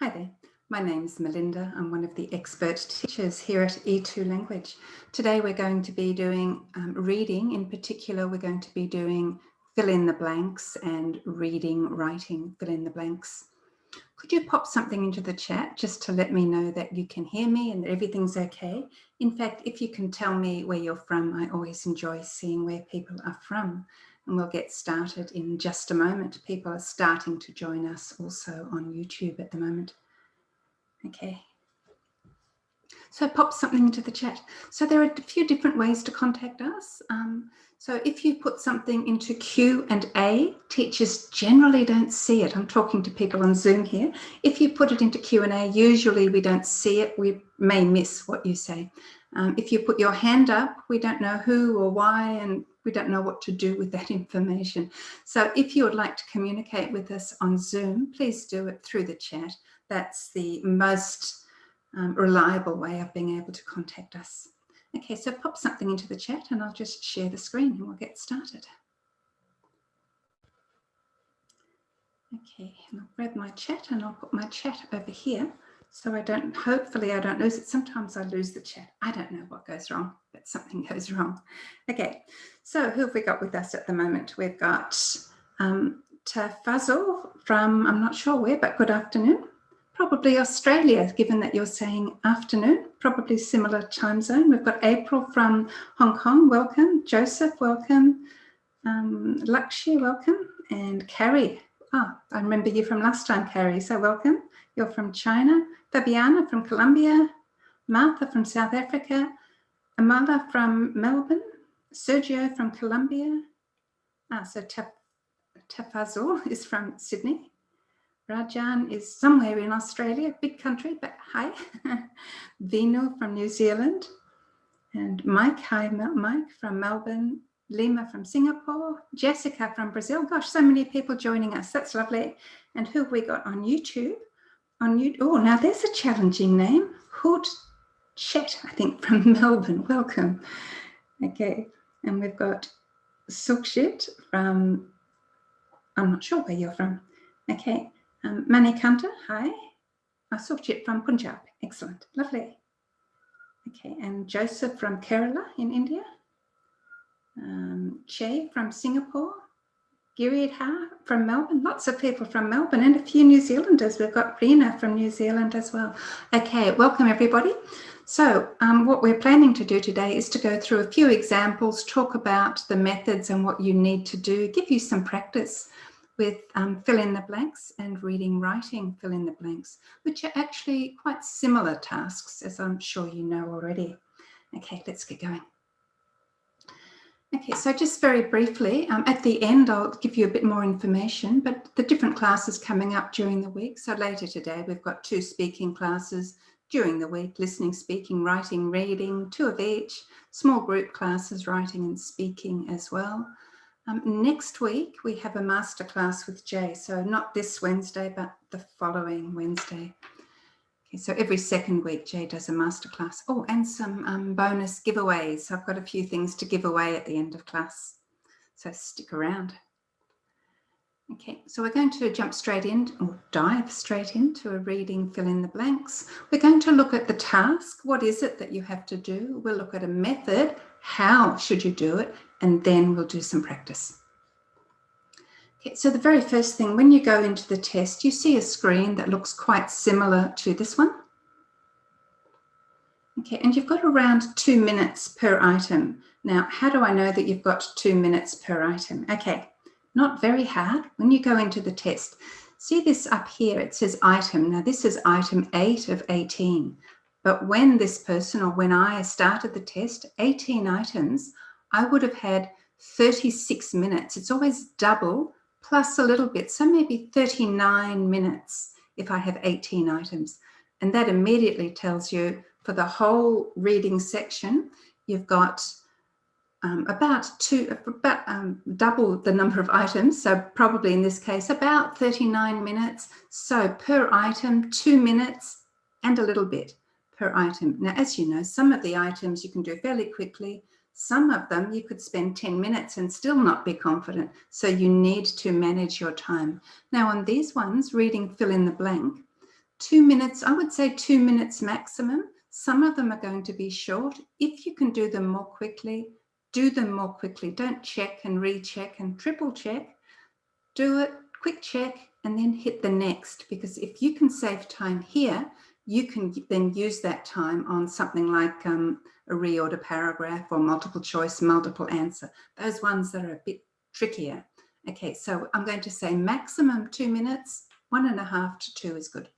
Hi there, my name's Melinda. I'm one of the expert teachers here at E2 Language. Today we're going to be doing reading. In particular, we're going to be doing fill in the blanks and reading, writing, fill in the blanks. Could you pop something into the chat just to let me know that you can hear me and that everything's okay? In fact, if you can tell me where you're from, I always enjoy seeing where people are from. And we'll get started in just a moment. People are starting to join us also on YouTube at the moment. Okay. So pop something into the chat. So there are a few different ways to contact us. So if you put something into Q&A, teachers generally don't see it. I'm talking to people on Zoom here. If you put it into Q&A, usually we don't see it. We may miss what you say. If you put your hand up, we don't know who or why, and we don't know what to do with that information. So if you would like to communicate with us on Zoom, please do it through the chat. That's the most reliable way of being able to contact us. Okay, so pop something into the chat and I'll just share the screen and we'll get started. Okay, and I'll grab my chat and I'll put my chat over here so hopefully I don't lose it. Sometimes I lose the chat. I don't know what goes wrong, but something goes wrong. Okay, so who have we got with us at the moment? We've got Tafazul from, I'm not sure where, but good afternoon. Probably Australia, given that you're saying afternoon, probably similar time zone. We've got April from Hong Kong, welcome. Joseph, welcome. Lakshya, welcome. And Carrie, I remember you from last time, Carrie, so welcome. You're from China. Fabiana from Colombia. Martha from South Africa. Amala from Melbourne. Sergio from Colombia. So Tafazul is from Sydney. Rajan is somewhere in Australia, big country, but hi. Vino from New Zealand. And Mike, hi Mike from Melbourne. Lima from Singapore. Jessica from Brazil. Gosh, so many people joining us. That's lovely. And who have we got on YouTube? Oh, now there's a challenging name. Hood Chet, I think, from Melbourne. Welcome. Okay. And we've got Sukshit from, I'm not sure where you're from. Okay. Manikanta, hi. Sukshit from Punjab, excellent, lovely. Okay, and Joseph from Kerala in India. Che from Singapore. Giridhar from Melbourne, lots of people from Melbourne and a few New Zealanders. We've got Rena from New Zealand as well. Okay, welcome everybody. So what we're planning to do today is to go through a few examples, talk about the methods and what you need to do, give you some practice with fill in the blanks and reading, writing, fill in the blanks, which are actually quite similar tasks, as I'm sure you know already. Okay, let's get going. Okay, so just very briefly, at the end, I'll give you a bit more information, but the different classes coming up during the week. So later today, we've got 2 speaking classes during the week, listening, speaking, writing, reading, 2 of each, small group classes, writing and speaking as well. Next week, we have a masterclass with Jay. So not this Wednesday, but the following Wednesday. Okay, so every second week, Jay does a masterclass. Oh, and some bonus giveaways. I've got a few things to give away at the end of class. So stick around. Okay, so we're going to jump straight in, or dive straight into a reading, fill in the blanks. We're going to look at the task. What is it that you have to do? We'll look at a method. How should you do it? And then we'll do some practice. Okay, so the very first thing, when you go into the test, you see a screen that looks quite similar to this one. Okay, and you've got around 2 minutes per item. Now, how do I know that you've got 2 minutes per item? Okay, not very hard. When you go into the test, see this up here, it says item. Now, this is item 8 of 18. But when this person, or when I started the test, 18 items, I would have had 36 minutes. It's always double plus a little bit, so maybe 39 minutes if I have 18 items. And that immediately tells you for the whole reading section, you've got about double the number of items. So probably in this case, about 39 minutes. So per item, 2 minutes and a little bit per item. Now, as you know, some of the items you can do fairly quickly. Some of them you could spend 10 minutes and still not be confident. So you need to manage your time. Now on these ones, reading fill in the blank, 2 minutes, I would say 2 minutes maximum. Some of them are going to be short. If you can do them more quickly, do them more quickly. Don't check and recheck and triple check. Do it, quick check, and then hit the next, because if you can save time here, you can then use that time on something like a reorder paragraph or multiple choice, multiple answer, those ones that are a bit trickier. Okay, so I'm going to say maximum 2 minutes, 1.5 to 2 is good.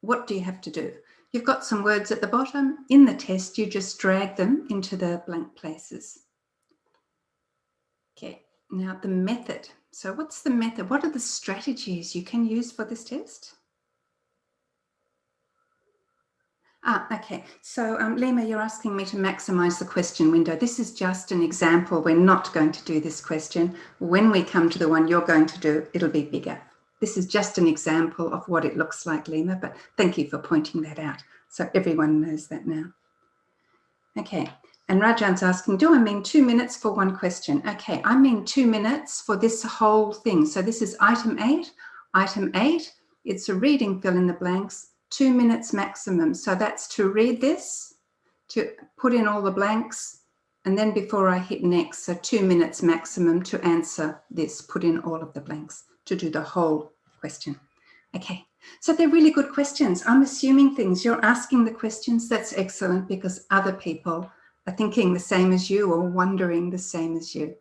What do you have to do? You've got some words at the bottom. In the test, you just drag them into the blank places. Okay, now the method. So what's the method? What are the strategies you can use for this test? Okay. So Lima, you're asking me to maximize the question window. This is just an example. We're not going to do this question. When we come to the one you're going to do, it'll be bigger. This is just an example of what it looks like, Lima, but thank you for pointing that out. So everyone knows that now. Okay. And Rajan's asking, do I mean 2 minutes for one question? Okay, I mean 2 minutes for this whole thing. So this is item 8. Item 8, it's a reading fill in the blanks, 2 minutes maximum. So that's to read this, to put in all the blanks, and then before I hit next, so 2 minutes maximum to answer this, put in all of the blanks, to do the whole question. Okay, so they're really good questions. I'm assuming things. You're asking the questions. That's excellent, because other people are thinking the same as you or wondering the same as you.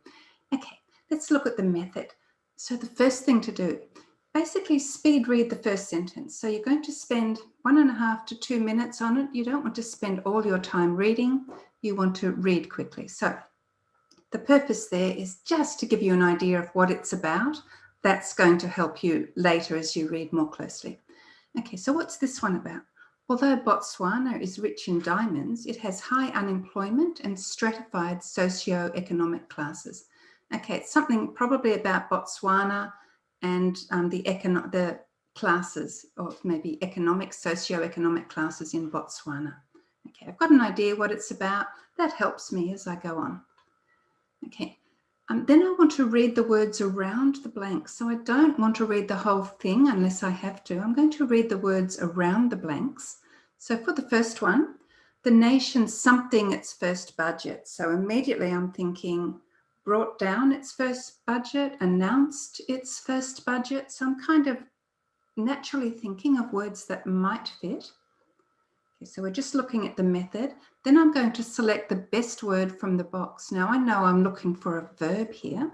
Okay, let's look at the method. So the first thing to do, basically speed read the first sentence. So you're going to spend 1.5 to 2 minutes on it. You don't want to spend all your time reading. You want to read quickly. So the purpose there is just to give you an idea of what it's about. That's going to help you later as you read more closely. Okay, so what's this one about? Although Botswana is rich in diamonds, it has high unemployment and stratified socio-economic classes. Okay, it's something probably about Botswana and the classes, or maybe socio-economic classes in Botswana. Okay, I've got an idea what it's about. That helps me as I go on. Okay, then I want to read the words around the blanks. So I don't want to read the whole thing unless I have to. I'm going to read the words around the blanks. So for the first one, the nation something its first budget. So immediately I'm thinking brought down its first budget, announced its first budget. So I'm kind of naturally thinking of words that might fit. Okay, so we're just looking at the method. Then I'm going to select the best word from the box. Now I know I'm looking for a verb here.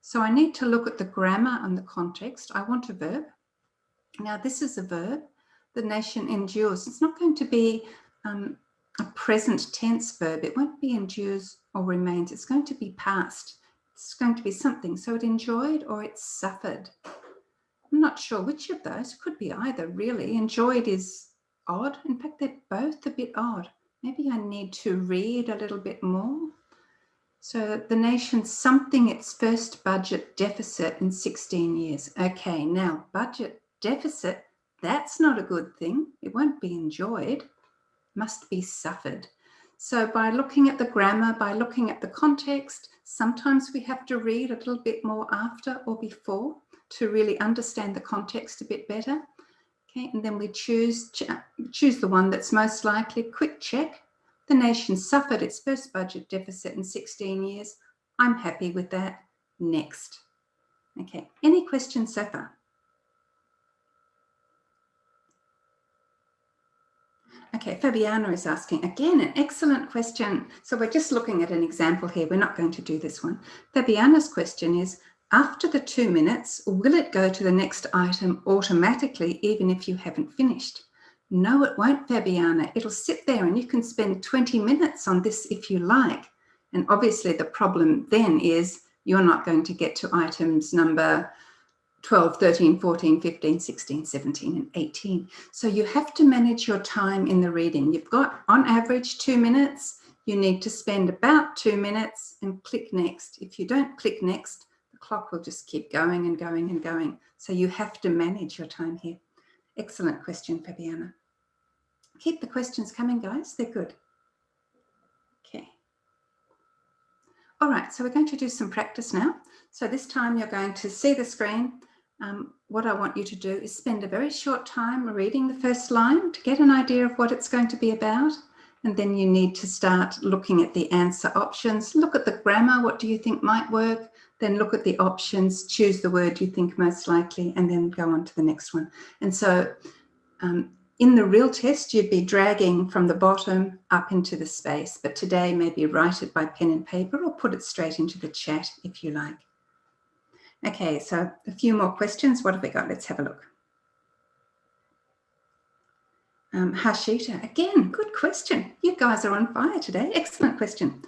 So I need to look at the grammar and the context. I want a verb. Now this is a verb. The nation endures. It's not going to be a present tense verb. It won't be endures or remains. It's going to be past. It's going to be something. So it enjoyed or it suffered. I'm not sure which of those. It could be either, really. Enjoyed is odd. In fact, they're both a bit odd. Maybe I need to read a little bit more. So the nation something its first budget deficit in 16 years. Okay, now budget deficit, that's not a good thing. It won't be enjoyed, must be suffered. So by looking at the grammar, by looking at the context, sometimes we have to read a little bit more after or before to really understand the context a bit better. Okay, and then we choose the one that's most likely. Quick check. The nation suffered its first budget deficit in 16 years. I'm happy with that. Next. Okay, any questions so far? Okay, Fabiana is asking, again, an excellent question. So we're just looking at an example here. We're not going to do this one. Fabiana's question is, after the 2 minutes, will it go to the next item automatically, even if you haven't finished? No, it won't, Fabiana. It'll sit there and you can spend 20 minutes on this if you like. And obviously the problem then is you're not going to get to items number 12, 13, 14, 15, 16, 17, and 18. So you have to manage your time in the reading. You've got, on average, 2 minutes. You need to spend about 2 minutes and click next. If you don't click next, the clock will just keep going and going and going. So you have to manage your time here. Excellent question, Fabiana. Keep the questions coming, guys. They're good. Okay. All right, so we're going to do some practice now. So this time you're going to see the screen. what I want you to do is spend a very short time reading the first line to get an idea of what it's going to be about. And then you need to start looking at the answer options. Look at the grammar. What do you think might work? Then look at the options, choose the word you think most likely, and then go on to the next one. And so in the real test, you'd be dragging from the bottom up into the space. But today, maybe write it by pen and paper or put it straight into the chat if you like. Okay, so a few more questions. What have we got? Let's have a look. Hashita, again, good question. You guys are on fire today. Excellent question.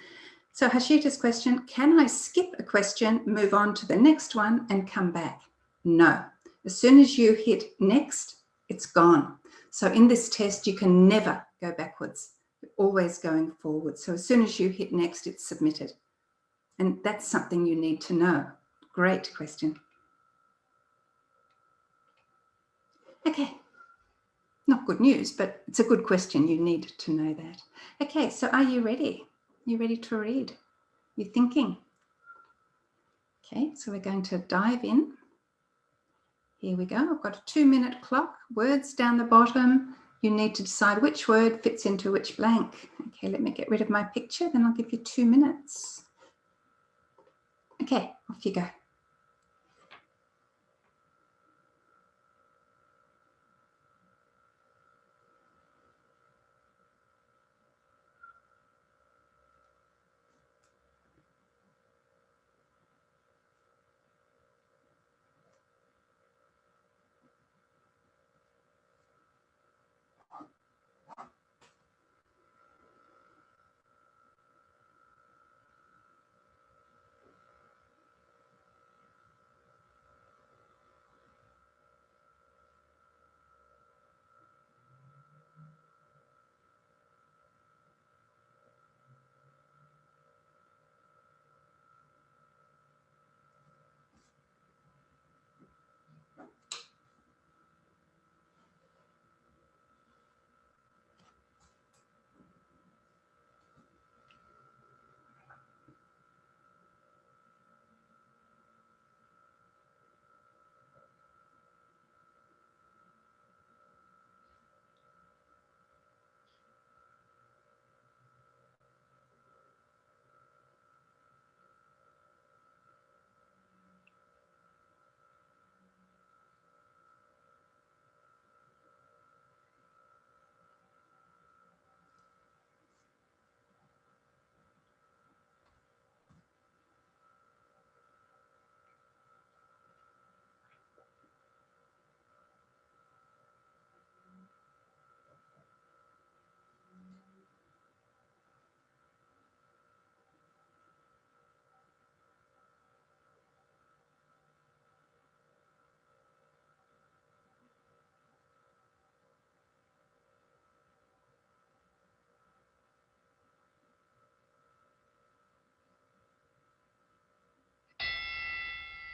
So Hashita's question, can I skip a question, move on to the next one and come back? No. As soon as you hit next, it's gone. So in this test, you can never go backwards. You're always going forward. So as soon as you hit next, it's submitted. And that's something you need to know. Great question. Okay. Not good news, but it's a good question. You need to know that. Okay, so are you ready? You ready to read? You thinking? Okay, so we're going to dive in. Here we go. I've got a 2-minute clock. Words down the bottom. You need to decide which word fits into which blank. Okay, let me get rid of my picture, then I'll give you 2 minutes. Okay, off you go.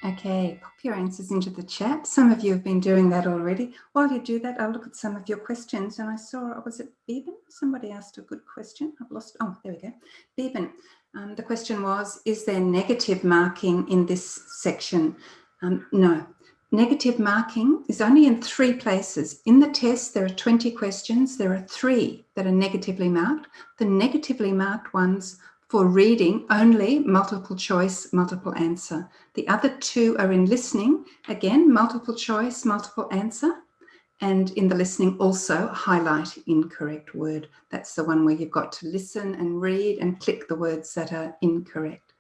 Okay, pop your answers into the chat. Some of you have been doing that already. While you do that, I'll look at some of your questions. And I saw, was it Beeben? Somebody asked a good question. I've lost, oh, there we go. Beeben, the question was, is there negative marking in this section? No. Negative marking is only in 3 places. In the test, there are 20 questions. There are 3 that are negatively marked. The negatively marked ones for reading only multiple choice, multiple answer. The other 2 are in listening, again, multiple choice, multiple answer. And in the listening also highlight incorrect word. That's the one where you've got to listen and read and click the words that are incorrect.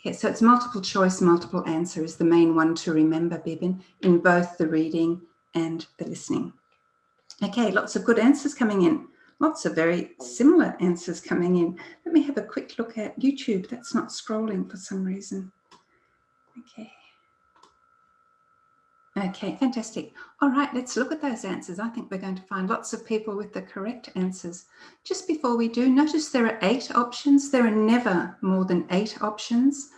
Okay, so it's multiple choice, multiple answer is the main one to remember, Bibin, in both the reading and the listening. Okay, lots of good answers coming in. Lots of very similar answers coming in. Let me have a quick look at YouTube. That's not scrolling for some reason. Okay. Okay, fantastic. All right, let's look at those answers. I think we're going to find lots of people with the correct answers. Just before we do, notice there are 8 options. There are never more than 8 options,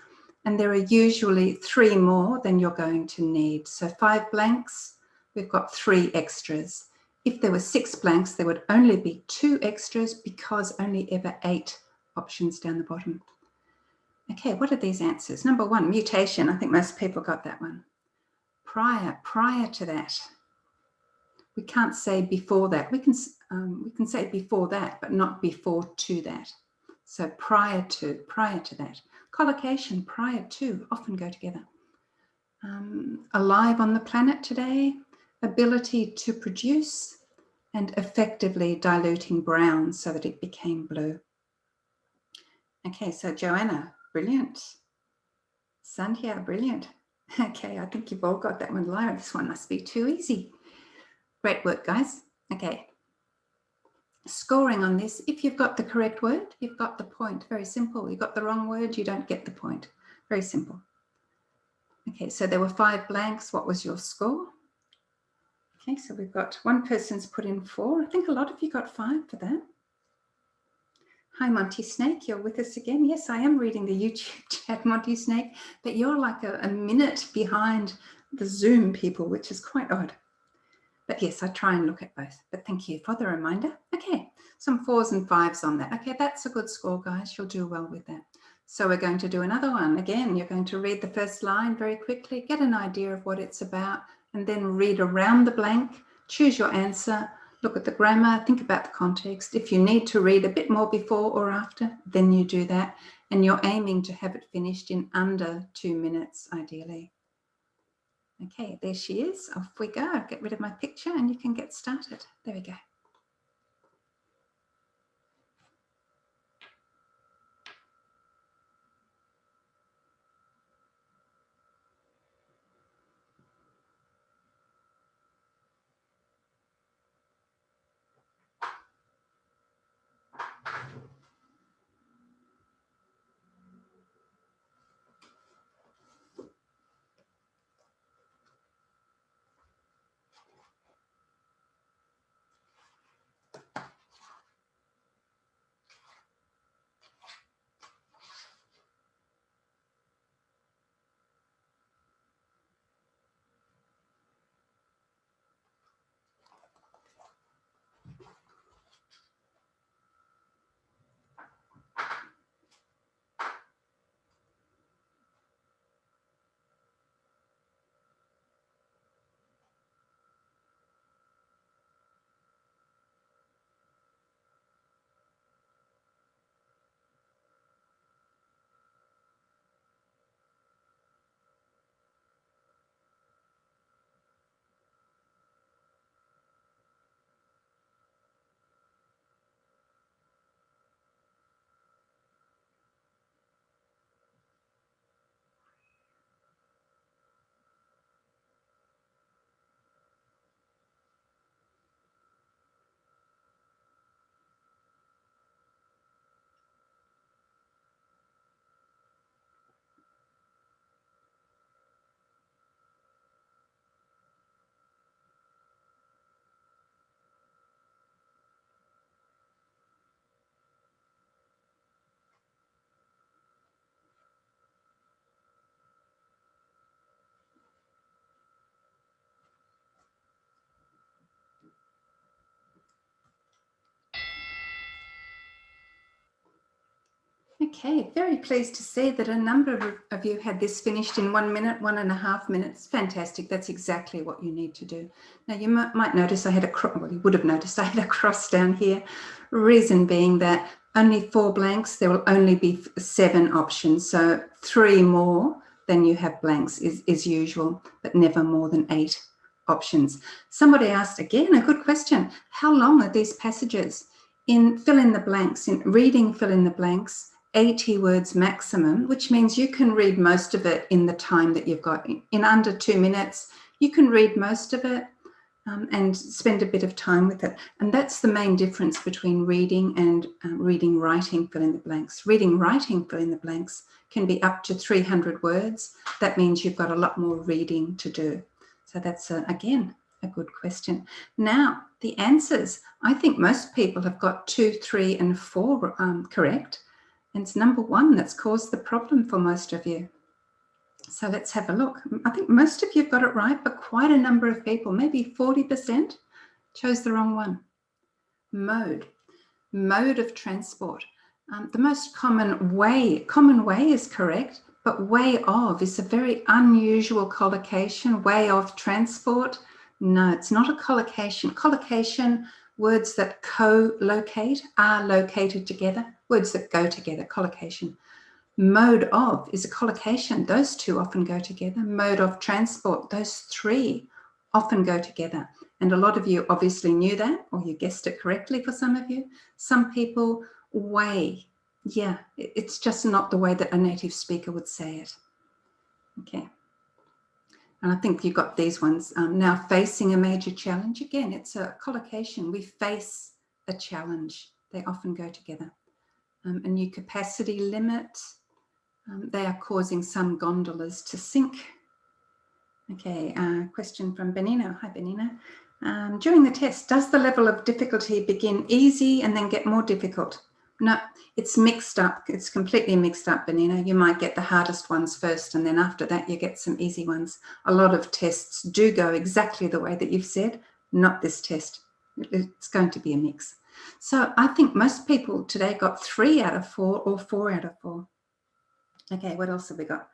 and there are usually 3 more than you're going to need. So 5 blanks, we've got 3 extras. If there were 6 blanks, there would only be 2 extras because only ever 8 options down the bottom. Okay, what are these answers? Number 1, mutation. I think most people got that one. prior to that. We can't say before that. We can say before that, but not before to that. So prior to that. Collocation, prior to, often go together. Alive on the planet today, ability to produce, and effectively diluting brown so that it became blue. Okay, so Joanna, brilliant. Sandhya, brilliant. Okay, I think you've all got that one. Lyra, this one must be too easy. Great work, guys. Okay. Scoring on this, if you've got the correct word, you've got the point. Very simple. You've got the wrong word, you don't get the point. Very simple. Okay, so there were 5 blanks. What was your score? Okay, so we've got one person's put in 4. I think a lot of you got 5 for that. Hi, Monty Snake, you're with us again. Yes, I am reading the YouTube chat, Monty Snake, but you're like a minute behind the Zoom people, which is quite odd. But yes, I try and look at both. But thank you for the reminder. Okay, some 4s and 5s on that. Okay, that's a good score, guys. You'll do well with that. So we're going to do another one. Again, you're going to read the first line very quickly, get an idea of what it's about, and then read around the blank, choose your answer, look at the grammar, think about the context. If you need to read a bit more before or after, then you do that. And you're aiming to have it finished in under 2 minutes, ideally. Okay, there she is. Off we go. I'll get rid of my picture and you can get started. There we go. Okay, very pleased to see that a number of you had this finished in 1 minute, 1.5 minutes. Fantastic. That's exactly what you need to do. Now, you might notice I had a cross, well, you would have noticed I had a cross down here. Reason being that only 4 blanks, there will only be 7 options. So 3 more than you have blanks is usual, but never more than 8 options. Somebody asked, again, a good question, how long are these passages? In fill in the blanks, in reading fill in the blanks, 80 words maximum, which means you can read most of it in the time that you've got. In under 2 minutes, you can read most of it and spend a bit of time with it. And that's the main difference between reading and reading, writing, fill in the blanks. Reading, writing, fill in the blanks can be up to 300 words. That means you've got a lot more reading to do. So that's, again, a good question. Now, the answers. I think most people have got 2, 3, and 4 correct. And it's number 1 that's caused the problem for most of you. So let's have a look. I think most of you have got it right, but quite a number of people, maybe 40%, chose the wrong one. Mode of transport. The most common way is correct, But way of is a very unusual collocation. Way of transport. No, it's not a collocation. Collocation, words that co-locate, are located together. Words that go together, collocation. Mode of is a collocation. Those two often go together. Mode of transport, those three often go together. And a lot of you obviously knew that, or you guessed it correctly for some of you. Some people, way. Yeah, it's just not the way that a native speaker would say it. Okay. And I think you've got these ones. Now facing a major challenge. Again, it's a collocation. We face a challenge. They often go together. A new capacity limit. They are causing some gondolas to sink. Okay, question from Benino. Hi, Benino. During the test, does the level of difficulty begin easy and then get more difficult? No, it's mixed up. It's completely mixed up, Benino. You might get the hardest ones first, and then after that, you get some easy ones. A lot of tests do go exactly the way that you've said, not this test. It's going to be a mix. So I think most people today got 3 out of 4 or 4 out of 4. Okay, what else have we got?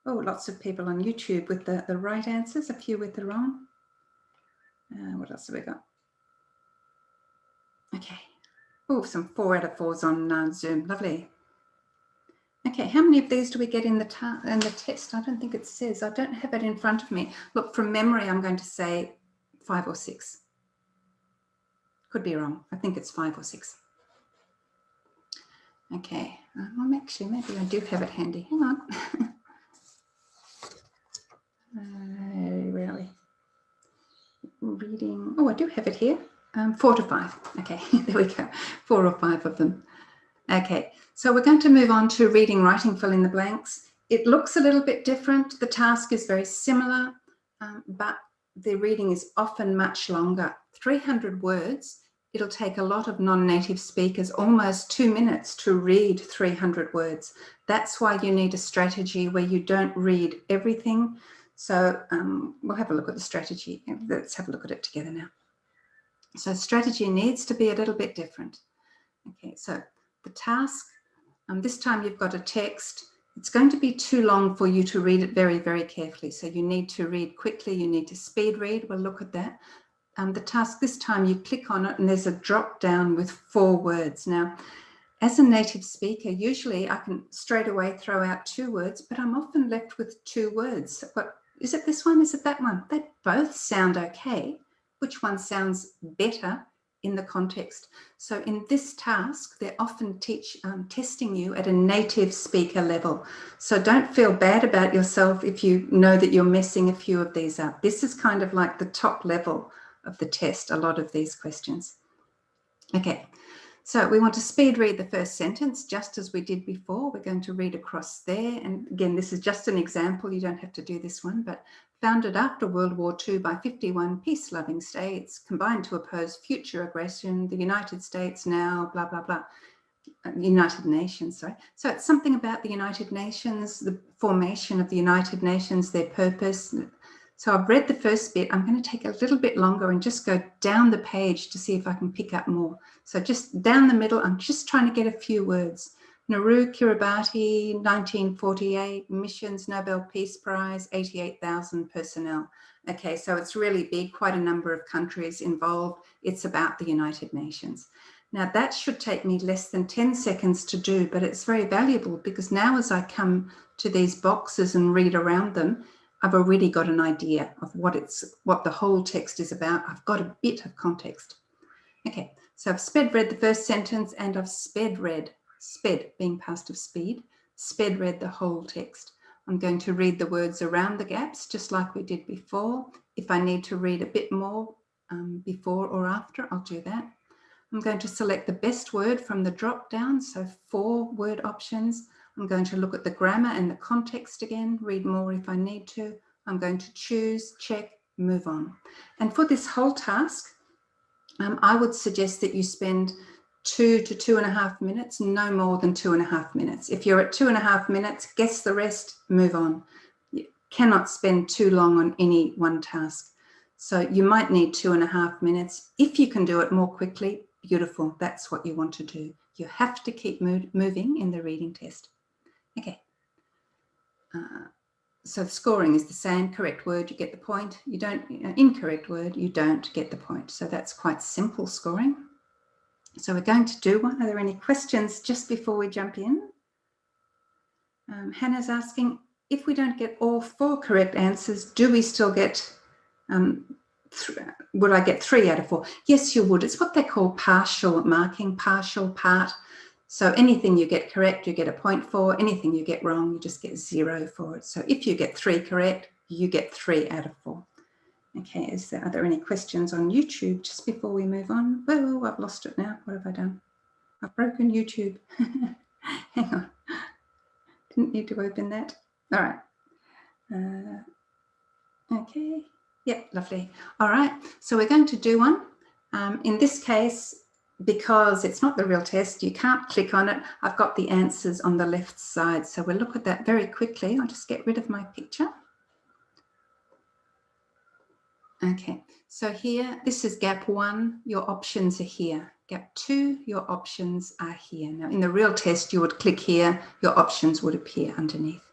Oh, lots of people on YouTube with the right answers, a few with the wrong. What else have we got? Okay. Oh, some 4 out of 4s on Zoom. Lovely. Okay, how many of these do we get in the test? I don't think it says. I don't have it in front of me. Look, from memory, I'm going to say 5 or 6. Could be wrong. I think it's 5 or 6. Okay. Well, actually, maybe I do have it handy. Hang on. Where are we? Reading. Oh, I do have it here. 4 to 5. Okay, there we go. 4 or 5 of them. Okay, so we're going to move on to reading, writing, fill in the blanks. It looks a little bit different. The task is very similar, but the reading is often much longer. 300 words. It'll take a lot of non-native speakers almost 2 minutes to read 300 words. That's why you need a strategy where you don't read everything. So we'll have a look at the strategy. Let's have a look at it together now. So strategy needs to be a little bit different. Okay, so the task, this time you've got a text. It's going to be too long for you to read it very, very carefully. So you need to read quickly. You need to speed read. We'll look at that. The task this time, you click on it and there's a drop down with 4 words. Now, as a native speaker, usually I can straight away throw out 2 words, but I'm often left with 2 words. But is it this one? Is it that one? They both sound okay. Which one sounds better in the context? So in this task, they're often testing you at a native speaker level. So don't feel bad about yourself if you know that you're messing a few of these up. This is kind of like the top level of the test, a lot of these questions. Okay, so we want to speed read the first sentence, just as we did before. We're going to read across there. And again, this is just an example. You don't have to do this one, but founded after World War II by 51 peace-loving states, combined to oppose future aggression, the United States now, blah, blah, blah. United Nations, sorry. So it's something about the United Nations, the formation of the United Nations, their purpose. So I've read the first bit. I'm going to take a little bit longer and just go down the page to see if I can pick up more. So just down the middle, I'm just trying to get a few words. Nauru Kiribati, 1948, missions, Nobel Peace Prize, 88,000 personnel. Okay, so it's really big, quite a number of countries involved. It's about the United Nations. Now that should take me less than 10 seconds to do, but it's very valuable because now as I come to these boxes and read around them, I've already got an idea of what the whole text is about. I've got a bit of context. Okay, so I've sped read the first sentence and I've sped being past of speed, sped read the whole text. I'm going to read the words around the gaps, just like we did before. If I need to read a bit more before or after, I'll do that. I'm going to select the best word from the drop down, so 4 word options. I'm going to look at the grammar and the context again, read more if I need to. I'm going to choose, check, move on. And for this whole task, I would suggest that you spend 2 to 2.5 minutes, no more than 2.5 minutes. If you're at 2.5 minutes, guess the rest, move on. You cannot spend too long on any one task. So you might need 2.5 minutes. If you can do it more quickly, beautiful. That's what you want to do. You have to keep moving in the reading test. Okay. So the scoring is the same. Correct word, you get the point. You don't, incorrect word, you don't get the point. So that's quite simple scoring. So we're going to do one. Are there any questions just before we jump in? Hannah's asking, if we don't get all 4 correct answers, do we still get, would I get 3 out of 4? Yes, you would. It's what they call partial marking, partial part. So anything you get correct, you get a point for. Anything you get wrong, you just get 0 for it. So if you get 3 correct, you get 3 out of 4. Okay, are there any questions on YouTube just before we move on? Whoa, I've lost it now. What have I done? I've broken YouTube. Hang on. Didn't need to open that. All right. Okay. Yep, lovely. All right. So we're going to do one. In this case, because it's not the real test, you can't click on it. I've got the answers on the left side. So we'll look at that very quickly. I'll just get rid of my picture. Okay, so here, this is gap 1, your options are here. Gap 2, your options are here. Now, in the real test, you would click here, your options would appear underneath.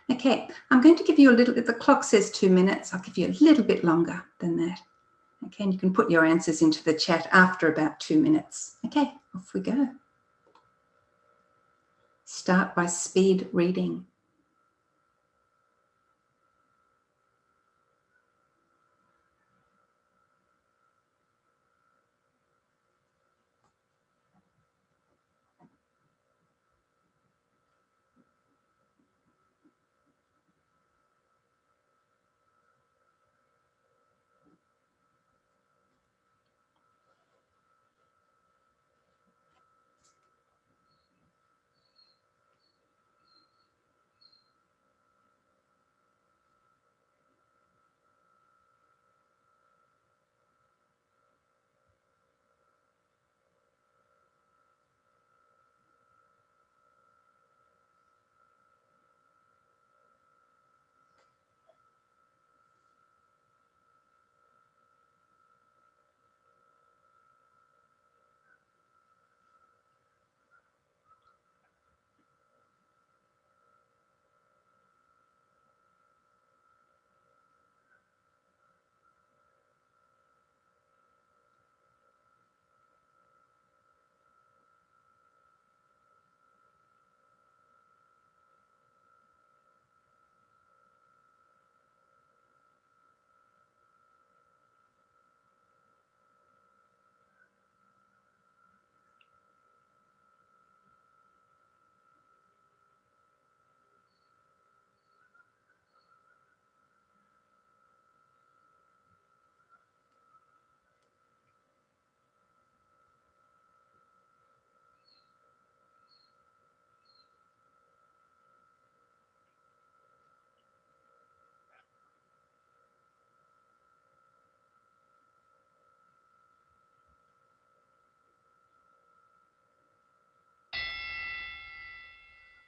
Okay, I'm going to give you a little bit, the clock says 2 minutes, I'll give you a little bit longer than that. Okay, and you can put your answers into the chat after about 2 minutes. Okay, off we go. Start by speed reading.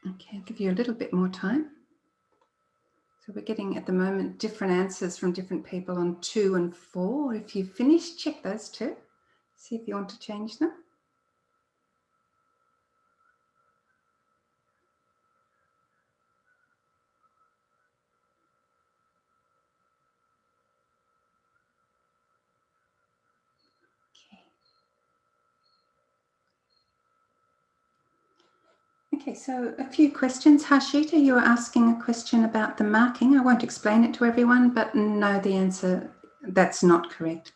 Okay, I'll give you a little bit more time. So we're getting at the moment different answers from different people on 2 and 4. If you finish, check those 2. See if you want to change them. Okay, so a few questions. Harshita, you were asking a question about the marking. I won't explain it to everyone, but no, the answer, that's not correct.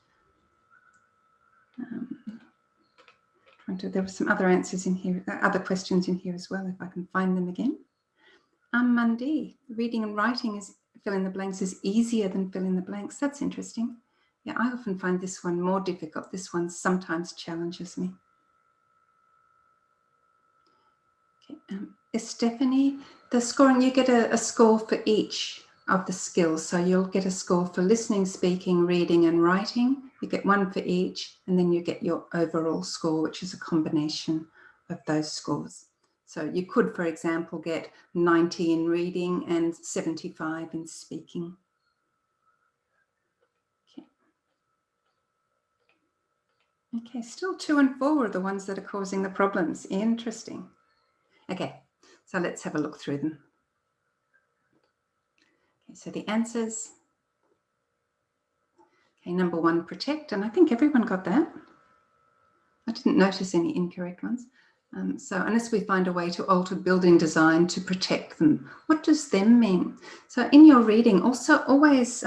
There were some other answers in here, other questions in here as well, if I can find them again. Mundi, reading and writing is fill in the blanks is easier than fill in the blanks. That's interesting. Yeah, I often find this one more difficult. This one sometimes challenges me. Okay, Stephanie, the scoring, you get a score for each of the skills. So you'll get a score for listening, speaking, reading and writing. You get 1 for each, and then you get your overall score, which is a combination of those scores. So you could, for example, get 90 in reading and 75 in speaking. Okay, still 2 and 4 are the ones that are causing the problems. Interesting. Okay, so let's have a look through them. Okay, so the answers. Okay, number 1, protect, and I think everyone got that. I didn't notice any incorrect ones. So unless we find a way to alter building design to protect them, what does them mean? So in your reading, also always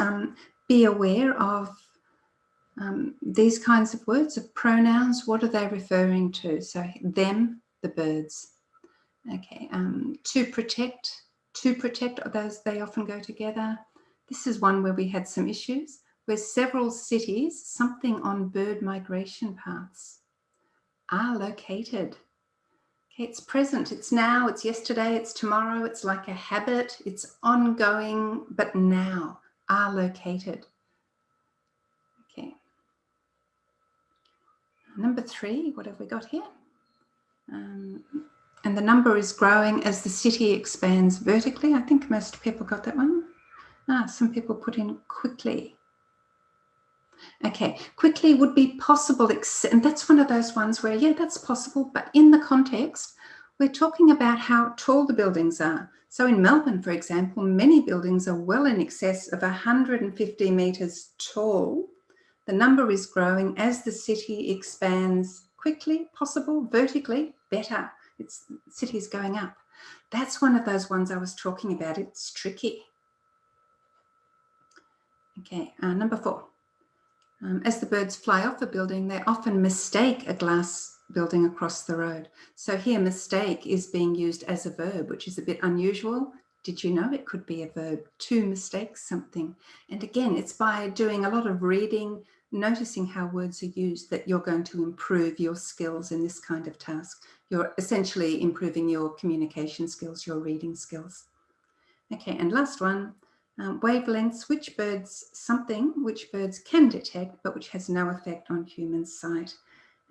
be aware of these kinds of words, of pronouns. What are they referring to? So them, the birds. Okay, to protect, those, they often go together. This is one where we had some issues, where several cities, something on bird migration paths, are located. Okay, it's present, it's now, it's yesterday, it's tomorrow, it's like a habit, it's ongoing, but now, are located. Okay. Number 3, what have we got here? And the number is growing as the city expands vertically. I think most people got that one. Some people put in quickly. Okay, quickly would be possible, and that's one of those ones where, yeah, that's possible, but in the context, we're talking about how tall the buildings are. So in Melbourne, for example, many buildings are well in excess of 150 metres tall. The number is growing as the city expands. Quickly, possible, vertically, better. It's cities going up. That's one of those ones I was talking about. It's tricky. Okay, number 4. As the birds fly off a building, they often mistake a glass building across the road. So here, mistake is being used as a verb, which is a bit unusual. Did you know it could be a verb, to mistake something? And again, it's by doing a lot of reading, noticing how words are used, that you're going to improve your skills in this kind of task. You're essentially improving your communication skills, your reading skills. Okay, and last one. Wavelengths, which birds can detect, but which has no effect on human sight.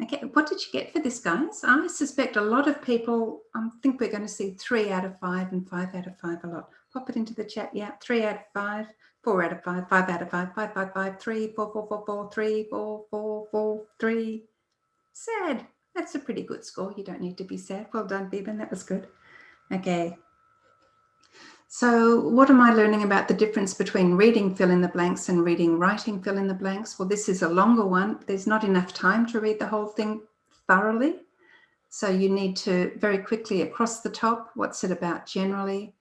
Okay, what did you get for this, guys? I suspect a lot of people think we're going to see 3 out of 5 and 5 out of 5 a lot. Pop it into the chat. Yeah, 3 out of 5, 4 out of 5, 5 out of 5, 5, 5, 5, 3, 4, 4, 4, 4, 3, 4, 4, 4, 3. Sad. That's a pretty good score. You don't need to be sad. Well done, Beeban. That was good. Okay. So what am I learning about the difference between reading fill in the blanks and reading writing fill in the blanks? Well, this is a longer one. There's not enough time to read the whole thing thoroughly. So you need to very quickly across the top, what's it about generally?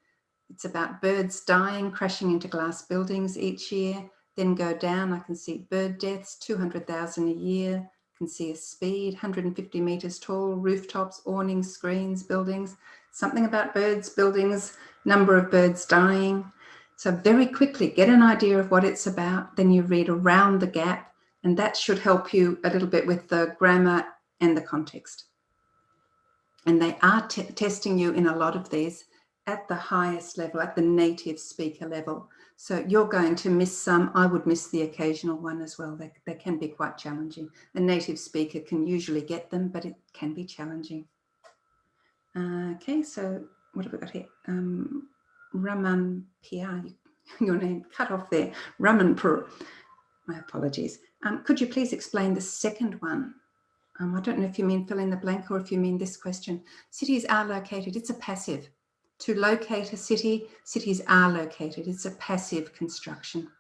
It's about birds dying, crashing into glass buildings each year. Then go down, I can see bird deaths, 200,000 a year. I can see a speed, 150 meters tall, rooftops, awnings, screens, buildings. Something about birds, buildings, number of birds dying. So very quickly get an idea of what it's about. Then you read around the gap, and that should help you a little bit with the grammar and the context. And they are testing you in a lot of these at the highest level, at the native speaker level. So you're going to miss some. I would miss the occasional one as well. They can be quite challenging. A native speaker can usually get them, but it can be challenging. Okay, so what have we got here? Raman Pia, your name cut off there. Ramanpur. My apologies. Could you please explain the second one? I don't know if you mean fill in the blank or if you mean this question. Cities are located. It's a passive. To locate a city, cities are located. It's a passive construction.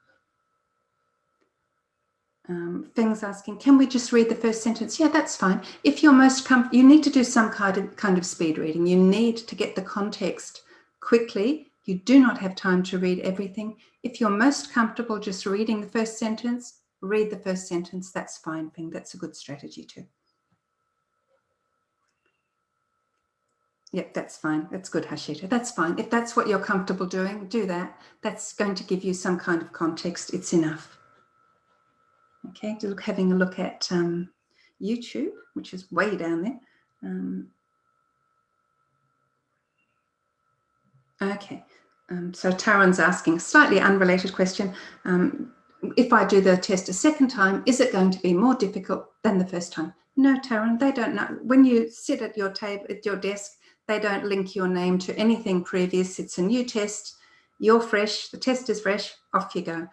Feng's asking, can we just read the first sentence? Yeah, that's fine. If you're most comfortable, you need to do some kind of speed reading. You need to get the context quickly. You do not have time to read everything. If you're most comfortable just reading the first sentence, read the first sentence. That's fine, Feng. That's a good strategy too. Yep, that's fine. That's good, Hashita. That's fine. If that's what you're comfortable doing, do that. That's going to give you some kind of context. It's enough. Okay, having a look at YouTube, which is way down there. Okay, so Taran's asking a slightly unrelated question. If I do the test a second time, is it going to be more difficult than the first time? No, Taran, they don't know. When you sit at your table, at your desk, they don't link your name to anything previous. It's a new test. You're fresh. The test is fresh. Off you go.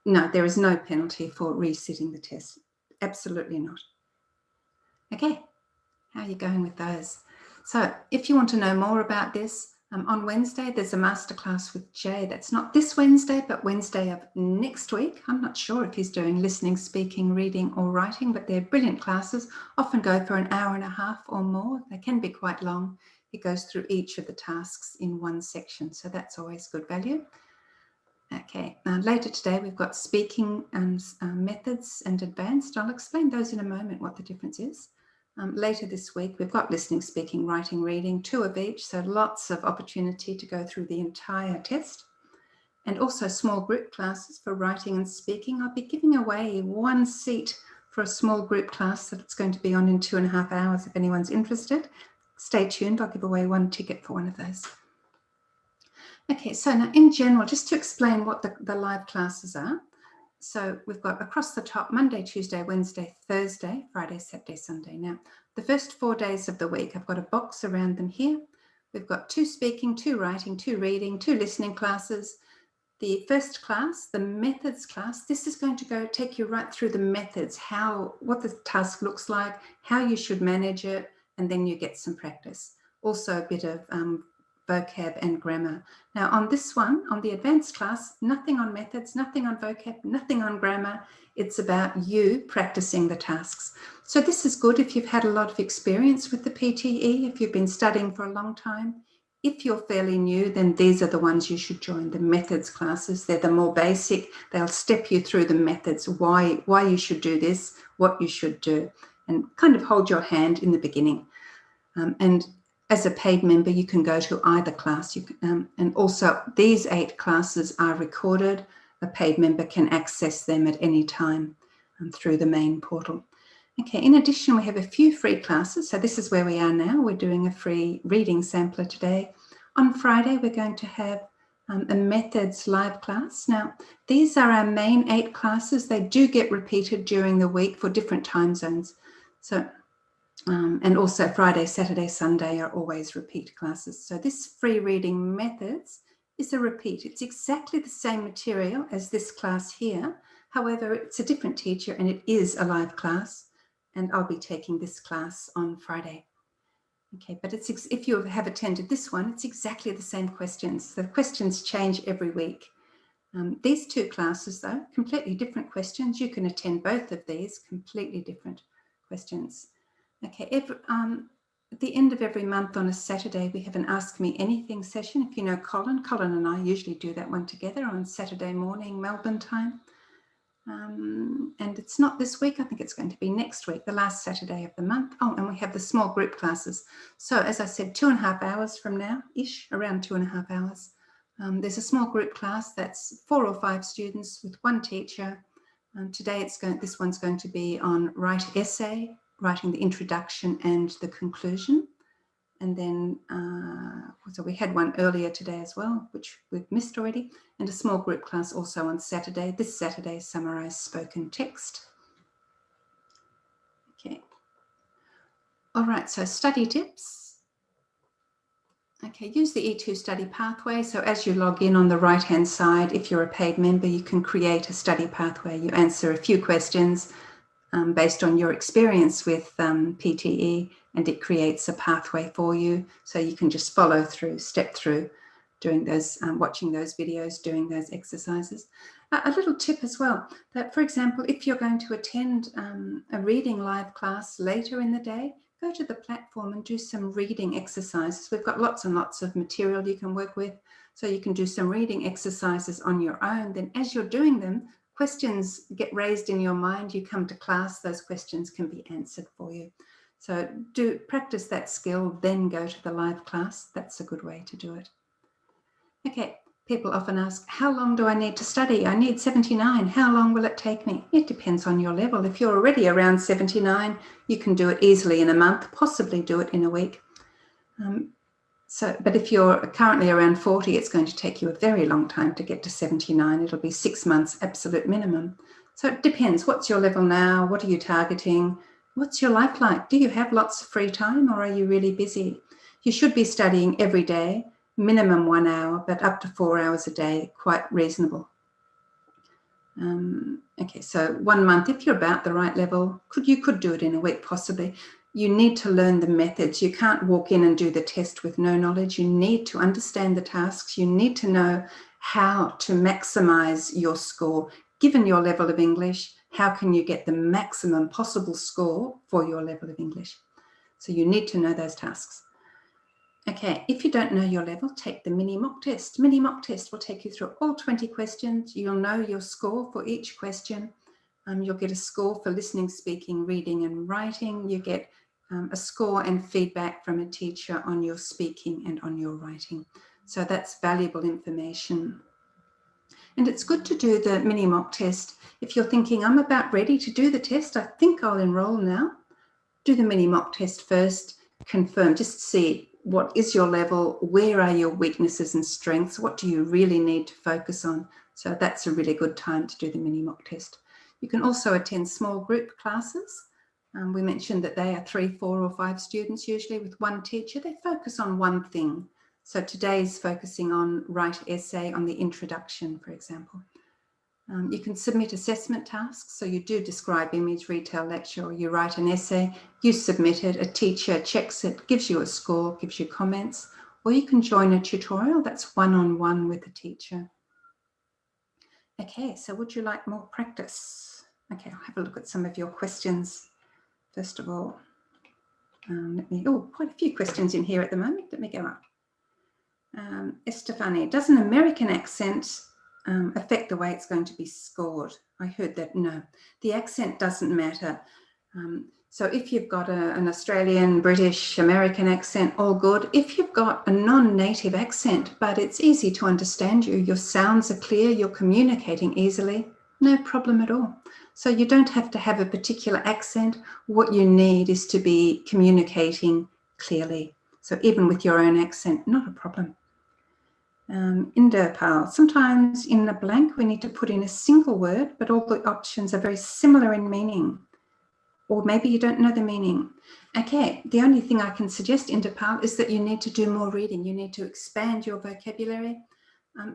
No, there is no penalty for resitting the test. Absolutely not. Okay, how are you going with those? So if you want to know more about this, On Wednesday, there's a masterclass with Jay. That's not this Wednesday, but Wednesday of next week. I'm not sure if he's doing listening, speaking, reading, or writing, but they're brilliant classes, often go for an hour and a half or more. They can be quite long. He goes through each of the tasks in one section, so that's always good value. Okay, later today we've got speaking and methods and advanced. I'll explain those in a moment, what the difference is. Later this week, we've got listening, speaking, writing, reading, 2 of each, so lots of opportunity to go through the entire test. And also small group classes for writing and speaking. I'll be giving away 1 seat for a small group class that it's going to be on in 2.5 hours if anyone's interested. Stay tuned, I'll give away 1 ticket for one of those. Okay, so now in general, just to explain what the live classes are. So we've got across the top Monday, Tuesday, Wednesday, Thursday, Friday, Saturday, Sunday. Now, the first 4 days of the week, I've got a box around them here. We've got 2 speaking, 2 writing, 2 reading, 2 listening classes. The first class, the methods class, this is going to take you right through the methods, what the task looks like, how you should manage it, and then you get some practice. Also a bit of vocab and grammar. Now on this one, on the advanced class, nothing on methods, nothing on vocab, nothing on grammar. It's about you practicing the tasks. So this is good if you've had a lot of experience with the PTE, if you've been studying for a long time. If you're fairly new, then these are the ones you should join, the methods classes. They're the more basic. They'll step you through the methods, why you should do this, what you should do, and kind of hold your hand in the beginning. And as a paid member, you can go to either class. And also, these 8 classes are recorded. A paid member can access them at any time through the main portal. Okay, in addition, we have a few free classes. So this is where we are now. We're doing a free reading sampler today. On Friday, we're going to have a methods live class. Now, these are our main 8 classes. They do get repeated during the week for different time zones. So and also Friday, Saturday, Sunday are always repeat classes. So this free reading methods is a repeat. It's exactly the same material as this class here. However, it's a different teacher and it is a live class. And I'll be taking this class on Friday. Okay, but if you have attended this one, it's exactly the same questions. The questions change every week. These 2 classes, though, completely different questions. You can attend both of these, completely different questions. Okay, at the end of every month on a Saturday, we have an Ask Me Anything session. If you know Colin and I usually do that one together on Saturday morning, Melbourne time. And it's not this week, I think it's going to be next week, the last Saturday of the month. Oh, and we have the small group classes. So as I said, 2.5 hours from now-ish, around 2.5 hours. There's a small group class that's 4 or 5 students with 1 teacher. Today this one's going to be on write essay, writing the introduction and the conclusion. And then, so we had one earlier today as well, which we've missed already, and a small group class also on Saturday. This Saturday, summarised spoken text. Okay. All right, so study tips. Okay, use the E2 study pathway. So as you log in on the right-hand side, if you're a paid member, you can create a study pathway. You answer a few questions based on your experience with PTE, and it creates a pathway for you. So you can just follow through, step through, doing those, watching those videos, doing those exercises. A little tip as well, that for example, if you're going to attend a reading live class later in the day, go to the platform and do some reading exercises. We've got lots and lots of material you can work with. So you can do some reading exercises on your own. Then as you're doing them, questions get raised in your mind, you come to class, those questions can be answered for you. So do practice that skill, then go to the live class. That's a good way to do it. Okay, people often ask, how long do I need to study? I need 79. How long will it take me? It depends on your level. If you're already around 79, you can do it easily in a month, possibly do it in a week. But if you're currently around 40, it's going to take you a very long time to get to 79. It'll be 6 months, absolute minimum. So it depends. What's your level now? What are you targeting? What's your life like? Do you have lots of free time or are you really busy? You should be studying every day, minimum 1 hour, but up to 4 hours a day, quite reasonable. Okay, so 1 month, if you're about the right level, you could do it in a week possibly. you need to learn the methods. You can't walk in and do the test with no knowledge. You need to understand the tasks. You need to know how to maximize your score. Given your level of English, how can you get the maximum possible score for your level of English? So you need to know those tasks. Okay, if you don't know your level, take the mini mock test. Mini mock test will take you through all 20 questions. You'll know your score for each question. You'll get a score for listening, speaking, reading, and writing. You get a score and feedback from a teacher on your speaking and on your writing. So that's valuable information. And it's good to do the mini mock test. If you're thinking, I'm about ready to do the test, I think I'll enroll now. Do the mini mock test first, confirm, just see what is your level, where are your weaknesses and strengths, what do you really need to focus on. So that's a really good time to do the mini mock test. You can also attend small group classes. We mentioned that they are 3, 4 or 5 students usually with one teacher. They focus on one thing. So today's focusing on write essay on the introduction, for example. You can submit assessment tasks. So you do describe image, retell, lecture, or you write an essay, you submit it, a teacher checks it, gives you a score, gives you comments, or you can join a tutorial that's one-on-one with a teacher. Okay, so would you like more practice? Okay, I'll have a look at some of your questions. First of all, quite a few questions in here at the moment. Let me go up. Estefani, does an American accent affect the way it's going to be scored? I heard that. No, the accent doesn't matter. So if you've got an Australian, British, American accent, all good. If you've got a non-native accent, but it's easy to understand you, your sounds are clear, you're communicating easily, no problem at all. So you don't have to have a particular accent. What you need is to be communicating clearly. So even with your own accent, not a problem. Inderpal, sometimes in a blank we need to put in a single word, but all the options are very similar in meaning. Or maybe you don't know the meaning. Okay, the only thing I can suggest, Inderpal, is that you need to do more reading. You need to expand your vocabulary.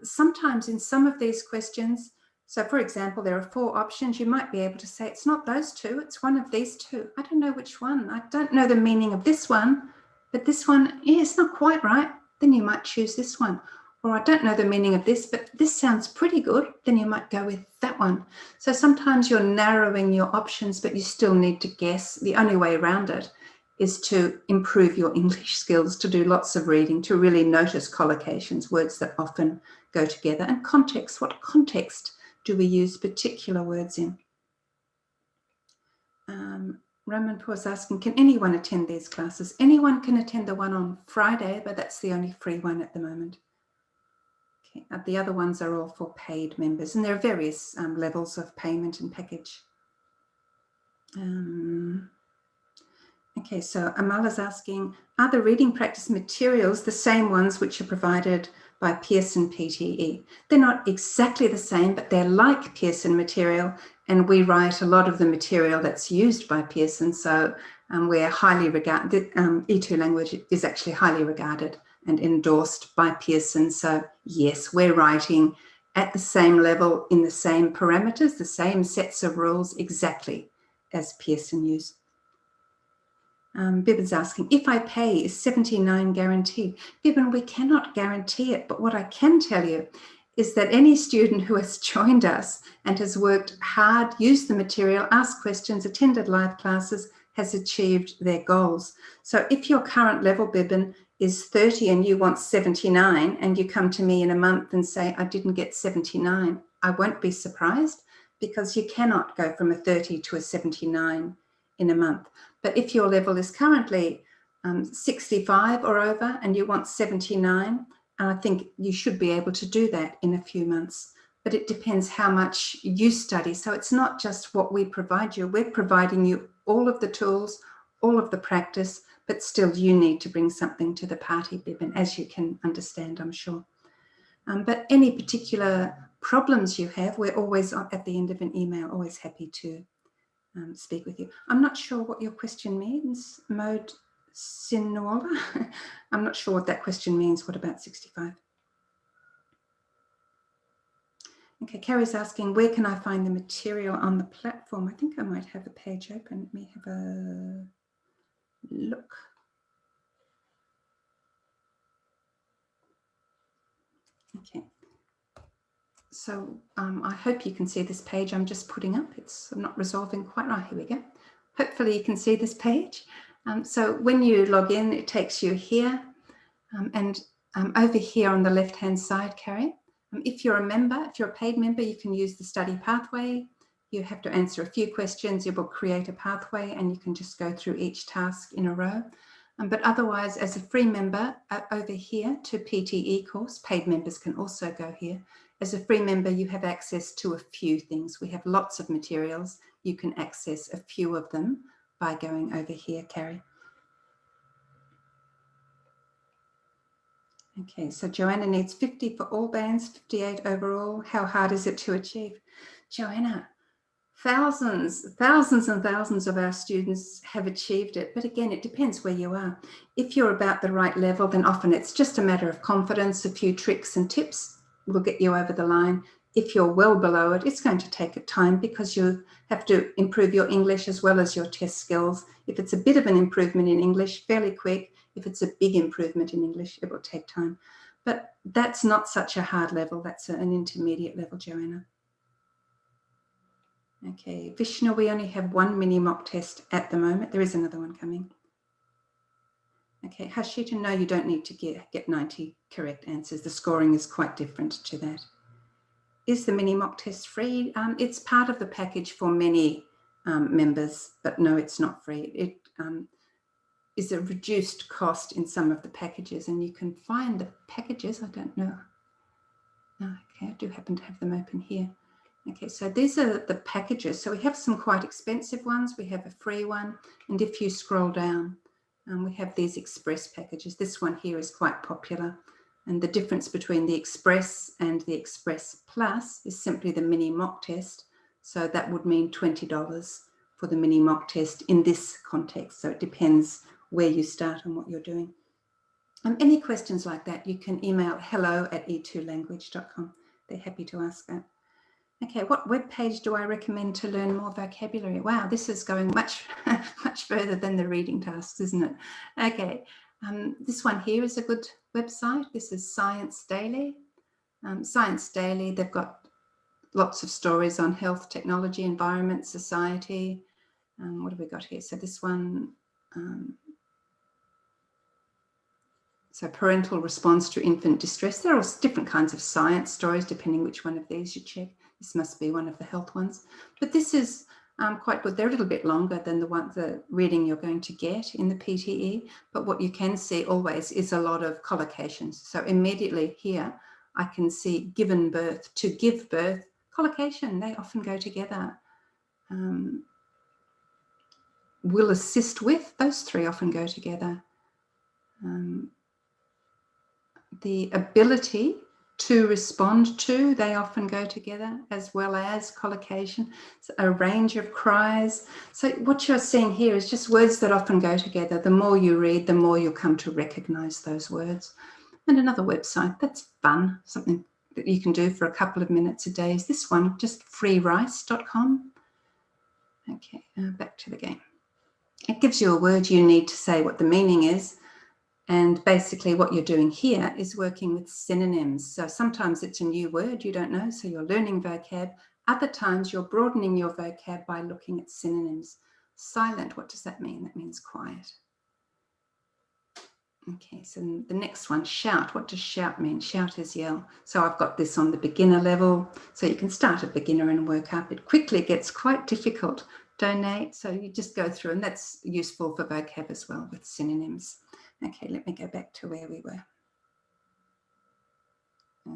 Sometimes in some of these questions, so for example, there are 4 options. You might be able to say, it's not those 2, it's one of these 2. I don't know which one. I don't know the meaning of this one, but this one, yeah, it's not quite right. Then you might choose this one. Or I don't know the meaning of this, but this sounds pretty good, then you might go with that one. So sometimes you're narrowing your options, but you still need to guess. The only way around it is to improve your English skills, to do lots of reading, to really notice collocations, words that often go together, and context. What context do we use particular words in? Roman Paul's asking, can anyone attend these classes? Anyone can attend the one on Friday, but that's the only free one at the moment. The other ones are all for paid members, and there are various levels of payment and package. Okay, so Amala's asking, are the reading practice materials the same ones which are provided by Pearson PTE? They're not exactly the same, but they're like Pearson material, and we write a lot of the material that's used by Pearson, so we're highly regarded, E2 language is actually highly regarded and endorsed by Pearson. So yes, we're writing at the same level, in the same parameters, the same sets of rules exactly as Pearson use. Bibbin's asking, if I pay, is 79 guaranteed? Bibbin, we cannot guarantee it, but what I can tell you is that any student who has joined us and has worked hard, used the material, asked questions, attended live classes, has achieved their goals. So if your current level, Bibbin, is 30 and you want 79, and you come to me in a month and say, I didn't get 79, I won't be surprised, because you cannot go from a 30 to a 79 in a month. But if your level is currently 65 or over and you want 79, I think you should be able to do that in a few months. But it depends how much you study. So it's not just what we provide you. We're providing you all of the tools, all of the practice, but still you need to bring something to the party, Bibbin, as you can understand, I'm sure. But any particular problems you have, we're always at the end of an email, always happy to speak with you. I'm not sure what your question means, Mode Sinola. I'm not sure what that question means. What about 65? Okay, Carrie's asking, where can I find the material on the platform? I think I might have a page open. Let me have a... look. Okay. So I hope you can see this page I'm just putting up. It's not resolving quite right. Here we go. Hopefully you can see this page. So when you log in, it takes you here and over here on the left-hand side, Carrie. If you're a member, if you're a paid member, you can use the study pathway. You have to answer a few questions. It will create a pathway and you can just go through each task in a row. But otherwise, as a free member, over here to PTE course, paid members can also go here. As a free member, you have access to a few things. We have lots of materials. You can access a few of them by going over here, Carrie. Okay, so Joanna needs 50 for all bands, 58 overall. How hard is it to achieve? Joanna, thousands and thousands of our students have achieved it. But again, it depends where you are. If you're about the right level, then often it's just a matter of confidence. A few tricks and tips will get you over the line. If you're well below it, it's going to take time because you have to improve your English as well as your test skills. If it's a bit of an improvement in English, fairly quick. If it's a big improvement in English, it will take time. But that's not such a hard level. That's an intermediate level, Joanna. Okay, Vishnu, we only have one mini mock test at the moment. There is another one coming. Okay, Hashita, no, you don't need to get 90 correct answers. The scoring is quite different to that. Is the mini mock test free? It's part of the package for many members, but no, it's not free. It is a reduced cost in some of the packages, and you can find the packages. I don't know. Okay, I do happen to have them open here. Okay, so these are the packages. So we have some quite expensive ones. We have a free one. And if you scroll down, we have these express packages. This one here is quite popular. And the difference between the Express and the Express Plus is simply the mini mock test. So that would mean $20 for the mini mock test in this context. So it depends where you start and what you're doing. Any questions like that, you can email hello@e2language.com. They're happy to ask that. Okay, what web page do I recommend to learn more vocabulary? Wow, this is going much, much further than the reading tasks, isn't it? Okay, this one here is a good website. This is Science Daily. Science Daily, they've got lots of stories on health, technology, environment, society. What have we got here? So this one, so parental response to infant distress. There are different kinds of science stories, depending which one of these you check. This must be one of the health ones. But this is quite good. They're a little bit longer than the reading you're going to get in the PTE. But what you can see always is a lot of collocations. So immediately here, I can see given birth, to give birth, collocation. They often go together. Will assist with, those three often go together. The ability to respond to, they often go together, as well as collocation. So a range of cries. So what you're seeing here is just words that often go together. The more you read, the more you'll come to recognize those words. And another website that's fun, something that you can do for a couple of minutes a day is this one, just freerice.com. Okay, back to the game. It gives you a word you need to say what the meaning is. And basically what you're doing here is working with synonyms. So sometimes it's a new word you don't know, so you're learning vocab. Other times you're broadening your vocab by looking at synonyms. Silent, what does that mean? That means quiet. Okay, so the next one, shout. What does shout mean? Shout is yell. So I've got this on the beginner level. So you can start at beginner and work up. It quickly gets quite difficult. Donate, so you just go through, and that's useful for vocab as well with synonyms. Okay, let me go back to where we were. I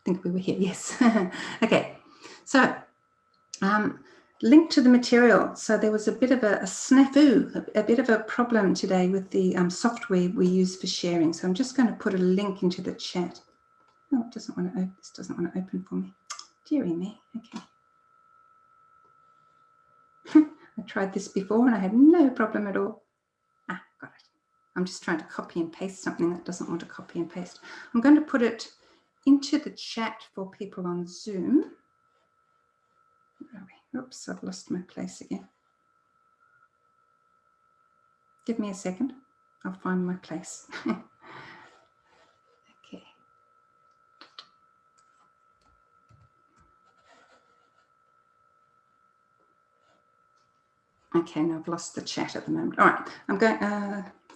think we were here, yes. Okay, so link to the material. So there was a bit of a snafu, a bit of a problem today with the software we use for sharing. So I'm just going to put a link into the chat. Oh, it doesn't want to open. This doesn't want to open for me. Dearie me. Okay. I tried this before and I had no problem at all. Ah, got it. I'm just trying to copy and paste something that doesn't want to copy and paste. I'm going to put it into the chat for people on Zoom. Where are we? Oops, I've lost my place again. Give me a second. I'll find my place. Okay. Okay, now I've lost the chat at the moment. All right, I'm going,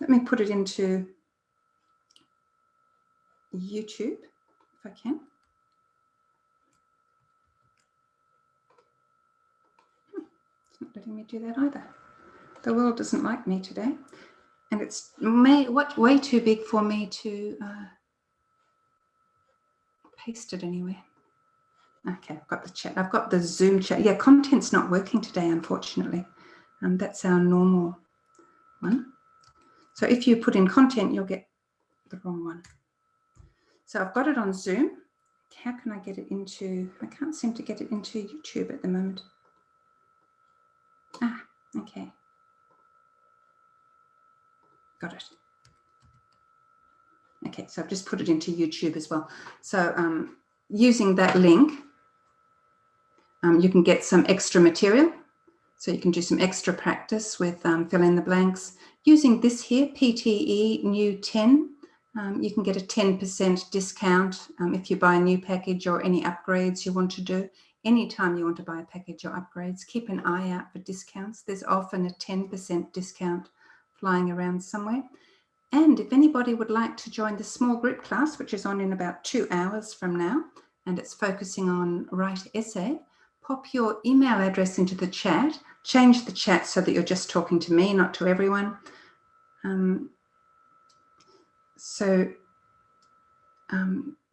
let me put it into YouTube if I can. It's not letting me do that either. The world doesn't like me today. And it's way too big for me to paste it anywhere. Okay, I've got the chat. I've got the Zoom chat. Yeah, content's not working today, unfortunately. That's our normal one. So if you put in content, you'll get the wrong one. So I've got it on Zoom. How can I get it into, I can't seem to get it into YouTube at the moment. Ah, okay. Got it. Okay, so I've just put it into YouTube as well. So using that link, you can get some extra material. So you can do some extra practice with fill in the blanks. Using this here, PTE new 10, you can get a 10% discount if you buy a new package or any upgrades you want to do. Anytime you want to buy a package or upgrades, keep an eye out for discounts. There's often a 10% discount flying around somewhere. And if anybody would like to join the small group class, which is on in about 2 hours from now, and it's focusing on write essay, pop your email address into the chat, change the chat so that you're just talking to me, not to everyone.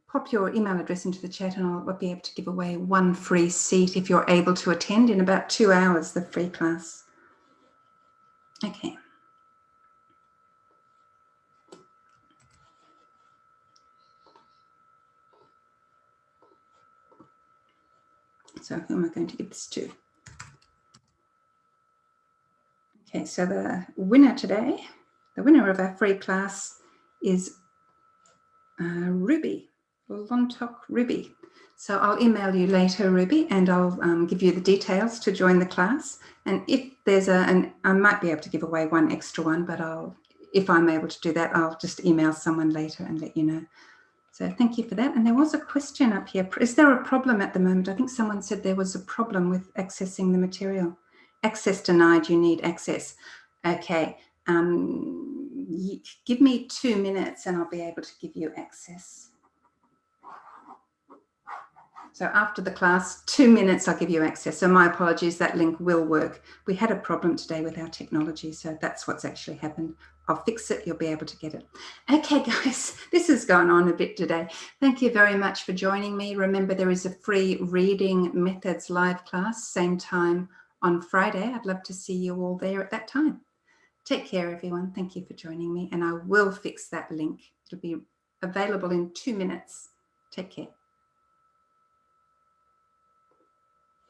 Pop your email address into the chat and I'll be able to give away 1 free seat if you're able to attend in about 2 hours, the free class. Okay. So who am I going to give this to? Okay, so the winner today, the winner of our free class is Ruby, Lontok Ruby. So I'll email you later, Ruby, and I'll give you the details to join the class. And if there's I might be able to give away 1 extra one, but if I'm able to do that, I'll just email someone later and let you know. So thank you for that. And there was a question up here. Is there a problem at the moment? I think someone said there was a problem with accessing the material. Access denied, you need access. Okay. Give me 2 minutes and I'll be able to give you access. So after the class, 2 minutes, I'll give you access. So my apologies, that link will work. We had a problem today with our technology, so that's what's actually happened. I'll fix it, you'll be able to get it. Okay, guys, this has gone on a bit today. Thank you very much for joining me. Remember, there is a free reading methods live class, same time on Friday. I'd love to see you all there at that time. Take care, everyone. Thank you for joining me, and I will fix that link. It'll be available in 2 minutes. Take care.